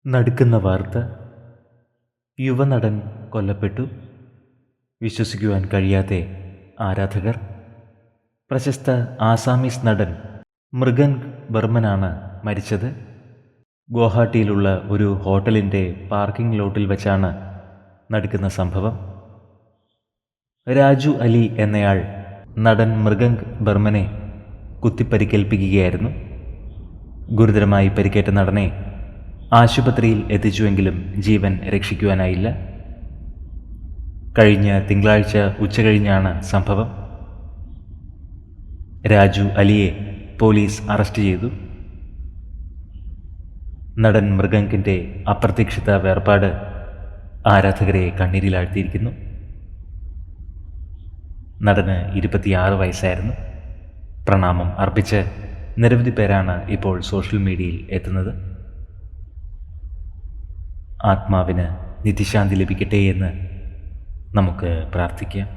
നടുക്കുന്ന വാർത്ത. യുവനടൻ കൊല്ലപ്പെട്ടു. വിശ്വസിക്കുവാൻ കഴിയാതെ ആരാധകർ. പ്രശസ്ത ആസാമീസ് നടൻ മൃഗംഗ് ബർമനാണ് മരിച്ചത്. ഗുവാഹട്ടിയിലുള്ള ഒരു ഹോട്ടലിൻ്റെ പാർക്കിംഗ് ലോട്ടിൽ വെച്ചാണ് നടക്കുന്ന സംഭവം. രാജു അലി എന്നയാൾ നടൻ മൃഗംഗ് ബർമനെ കുത്തിപ്പരിക്കേൽപ്പിക്കുകയായിരുന്നു. ഗുരുതരമായി പരിക്കേറ്റ നടനെ ആശുപത്രിയിൽ എത്തിച്ചുവെങ്കിലും ജീവൻ രക്ഷിക്കുവാനായില്ല. കഴിഞ്ഞ തിങ്കളാഴ്ച ഉച്ചകഴിഞ്ഞാണ് സംഭവം. രാജു അലിയെ പോലീസ് അറസ്റ്റ് ചെയ്തു. നടൻ മൃഗംഗിൻ്റെ അപ്രതീക്ഷിത വേർപാട് ആരാധകരെ കണ്ണീരിലാഴ്ത്തിയിരിക്കുന്നു. നടന് 26 വയസ്സായിരുന്നു. പ്രണാമം അർപ്പിച്ച് നിരവധി പേരാണ് ഇപ്പോൾ സോഷ്യൽ മീഡിയയിൽ എത്തുന്നത്. ആത്മാവിന് നിത്യശാന്തി ലഭിക്കട്ടെ എന്ന് നമുക്ക് പ്രാർത്ഥിക്കാം.